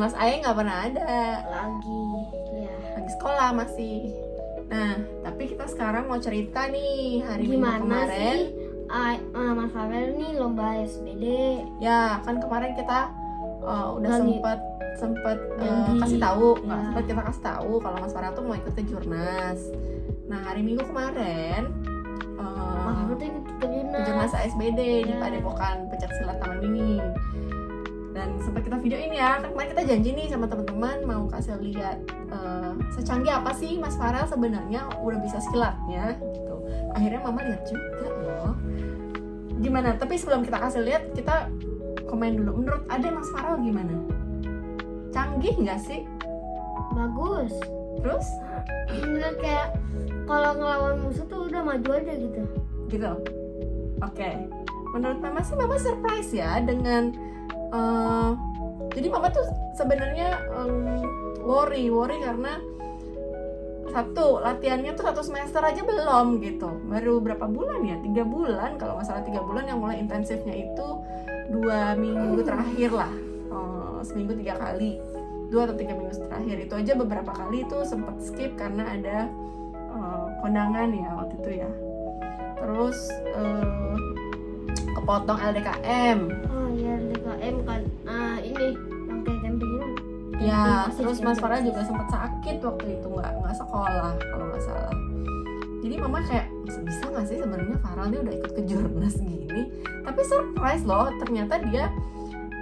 Mas Ae nggak pernah ada. Lagi Sekolah masih. Nah, tapi kita sekarang mau cerita nih hari Minggu gimana kemarin. sih Mas Farel nih lomba SBD. Ya, kan kemarin kita udah Lagi sempet janji. kasih tahu, Ya. sempet kita kasih tahu kalau Mas Farel tuh mau ikut ke Jurnas. Nah, hari Minggu kemarin Mas Farel tuh ikut ke Jurnas ASBD di Ya. Padepokan Pencaksilat Taman Mini. Dan sempat kita videoin ya, kan kemarin kita janji nih sama teman-teman mau kasih lihat secanggih apa sih Mas Farel sebenarnya udah bisa silatnya gitu. Akhirnya Mama lihat juga loh. Gimana? Tapi sebelum kita kasih lihat, kita komen dulu. Menurut Ade Mas Farel gimana? Canggih nggak sih? bagus. Terus? Enggak kayak kalau ngelawan musuh tuh udah maju aja gitu. Gitu. Oke. Menurut Mama sih Mama surprise ya dengan jadi Mama tuh sebenarnya worry karena satu latihannya tuh 1 semester aja belum gitu, baru berapa bulan ya, 3 bulan kalau nggak salah, 3 bulan yang mulai intensifnya itu 2 minggu terakhir lah, seminggu 3 kali, 2 atau 3 minggu terakhir itu aja beberapa kali itu sempat skip karena ada kondangan ya waktu itu ya, terus kepotong LDKM. Oh iya DKM kan. Ini yang kayak camping itu. Ya, Camping, terus camping. Mas Farel juga sempat sakit waktu itu, nggak sekolah kalau nggak salah. Jadi Mama kayak bisa nggak sih sebenarnya Farel dia udah ikut ke Jurnas gini, tapi surprise loh, ternyata dia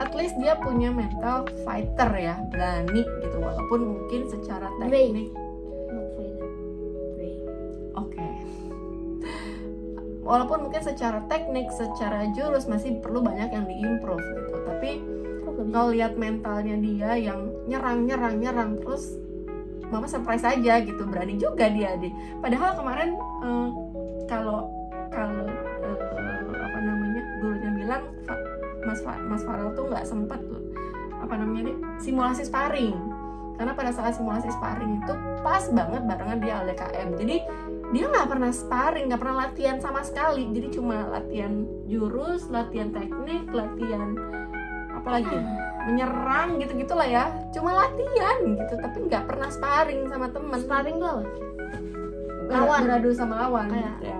at least dia punya mental fighter ya, berani gitu, walaupun mungkin secara teknik. Oke. Walaupun mungkin secara teknik, secara jurus masih perlu banyak yang diimprove gitu, tapi kalau lihat mentalnya dia yang nyerang terus Mama surprise aja gitu, berani juga dia deh. Padahal kemarin kalau apa namanya gurunya bilang Mas Farel tuh nggak sempat simulasi sparring, karena pada saat simulasi sparring itu pas banget barengan dia LDKM, jadi dia nggak pernah sparring, nggak pernah latihan sama sekali, jadi cuma latihan jurus, latihan teknik, latihan apalagi menyerang gitu-gitu lah ya, cuma latihan gitu, tapi nggak pernah sparring sama temen. Sparring tuh apa? Lawan, beradu sama lawan Kayak gitu ya.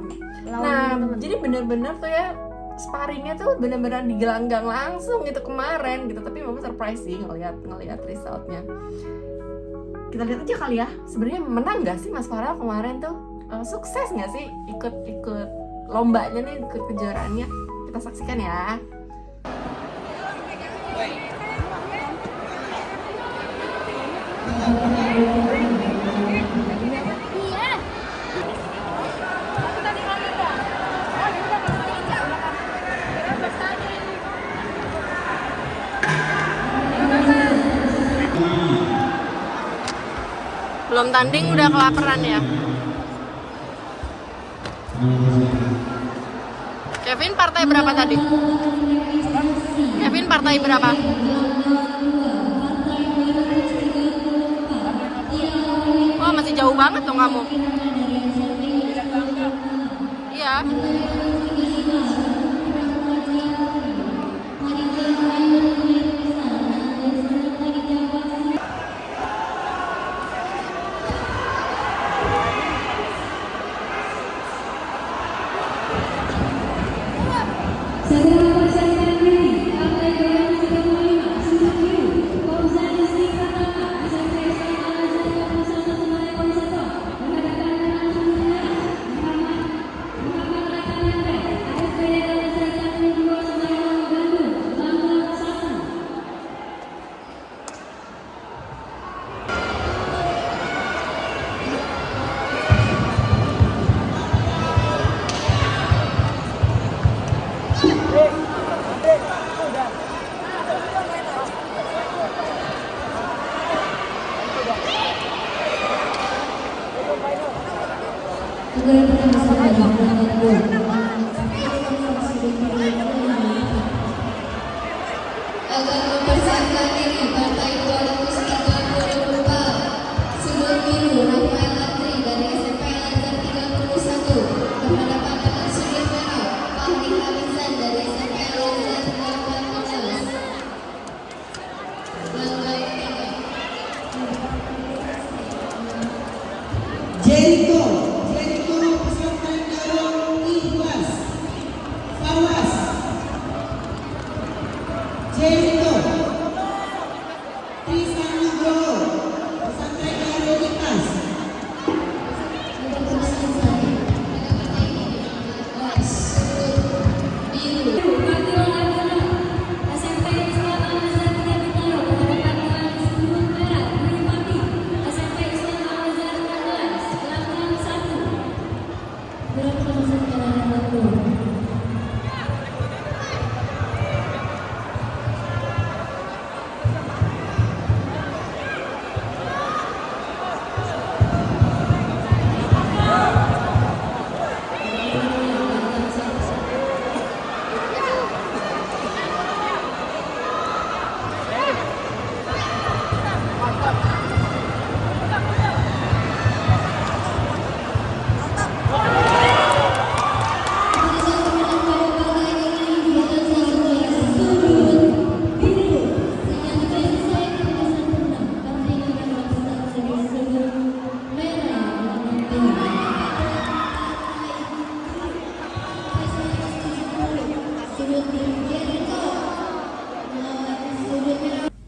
lawan Nah, temen. jadi bener-bener tuh ya sparringnya tuh bener-bener digelanggang langsung gitu kemarin gitu, tapi Mama surprise sih ngelihat resultnya. Kita lihat aja kali ya, sebenarnya menang nggak sih Mas Farel kemarin tuh? Sukses nggak sih ikut lombanya nih, ikut kejuaraannya? Kita saksikan ya. Belum tanding udah kelaparan ya. Kevin partai berapa tadi? Kevin partai berapa? Wah, masih jauh banget dong kamu. Iya. Agar mempersiapkan diri Partai 2023 Sudut Biru Rafael Andri dari SMP Al-Azhar 31 berhadapan dengan Sudut Merah Fahri Hamizan dari SMP Al-Azhar 18. Langkah Jerito, Tristan Nugroho, Pesantren Darul Ikhlas. Untuk urusan saya, partai ini kelas sudut biru. Fatihul Agama, SMP Islam Al-Azhar 3 Bintaro berhadapan dengan sudut merah Dwi Pati, SMP Islam Al-Azhar 14, gelaran 1. Berapa masuk ke dalam waktu?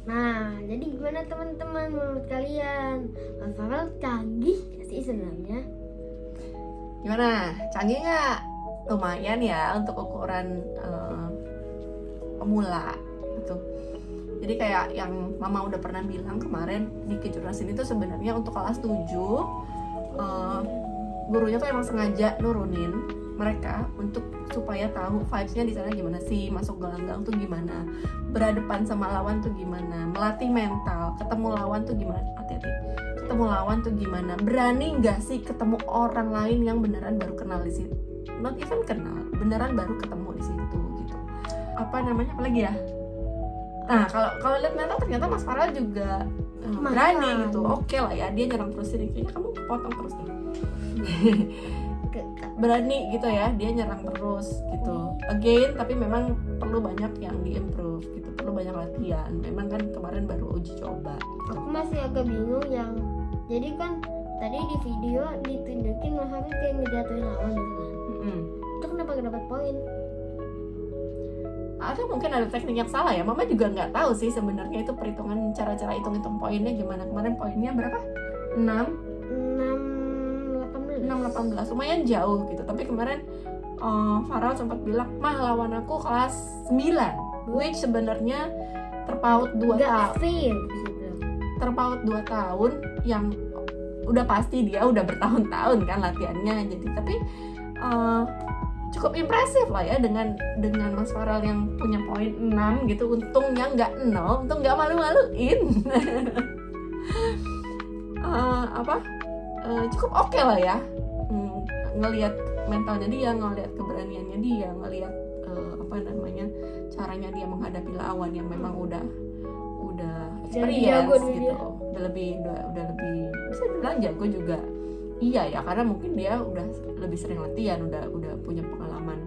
Nah, jadi gimana teman-teman menurut kalian? Mas Farel canggih gak sih sebenarnya? Gimana? Canggih nggak? Lumayan ya untuk ukuran pemula gitu. Jadi kayak yang Mama udah pernah bilang kemarin di Kejurnas ini tuh sebenarnya untuk kelas 7 gurunya tuh emang sengaja nurunin mereka untuk supaya tahu vibes-nya di sana gimana sih, masuk gelanggang tuh gimana, berhadapan sama lawan tuh gimana, melatih mental, ketemu lawan tuh gimana, hati-hati, ketemu lawan tuh gimana, berani nggak sih ketemu orang lain yang beneran baru kenal di situ, not even kenal, beneran baru ketemu di situ gitu. Apa namanya, apa lagi ya? Nah kalau lihat mental ternyata Mas Farel juga berani gitu, oke lah ya, dia nyerang terus ini, kayaknya kamu kepotong terus nih. Berani gitu ya, dia nyerang terus gitu. Again, tapi memang perlu banyak yang diimprove gitu, perlu banyak latihan. Memang kan kemarin baru uji coba. Aku masih agak bingung yang, jadi kan tadi di video ditunjukin Mas Farel kayak ngejatuhin lawan gitu kan. Itu kenapa gak dapat poin? Atau mungkin ada teknik yang salah ya. Mama juga nggak tahu sih sebenarnya itu perhitungan, cara-cara hitung-hitung poinnya gimana. Kemarin poinnya berapa? 6-18, lumayan jauh gitu. Tapi kemarin Farel sempat bilang, mah lawan aku kelas 9, which sebenarnya terpaut 2 tahun. Fail bisa bilang. Terpaut 2 tahun yang udah pasti dia udah bertahun-tahun kan latihannya. Jadi tapi cukup impresif lah ya dengan Mas Farel yang punya poin 6 gitu. Untungnya nggak 0, untung nggak malu-maluin. Cukup oke lah ya, ngelihat mentalnya dia, ngelihat keberaniannya dia, ngelihat caranya dia menghadapi lawan yang memang udah experience gitu, udah lebih bisa bilang jago juga. Iya ya, karena mungkin dia udah lebih sering latihan, udah punya pengalaman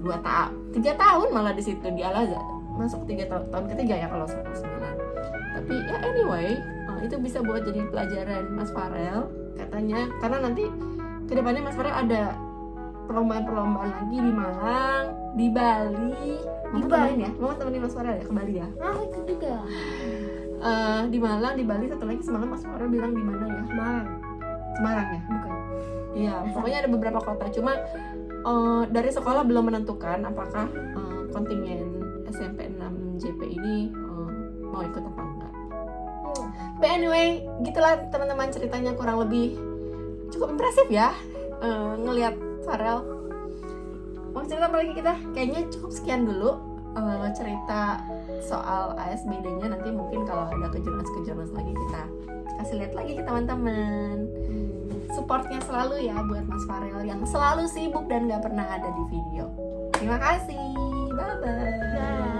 3 tahun malah di situ di Al-Azhar, masuk 3 tahun ketiga ya kalau 9. Tapi ya anyway, itu bisa buat jadi pelajaran Mas Farel katanya, karena nanti kedepannya Mas Farel ada perlombaan lagi di Malang, di Bali. Mama temenin Mas Farel ya ke Bali ya. Itu juga. Di Malang, di Bali, satu lagi semalam Mas Farel bilang di mana ya? Semarang ya? Bukan. Iya, pokoknya ada beberapa kota. Cuma dari sekolah belum menentukan apakah kontingen SMP 6 JP ini mau ikut apa enggak. But anyway, gitulah teman-teman, ceritanya kurang lebih cukup impresif ya. Ngelihat Farel. Mau cerita apa lagi kita? Kayaknya cukup sekian dulu cerita soal ASBD-nya. Nanti mungkin kalau ada kejurnas lagi kita kasih lihat lagi ke teman-teman. Supportnya selalu ya buat Mas Farel yang selalu sibuk dan gak pernah ada di video. Terima kasih, bye-bye.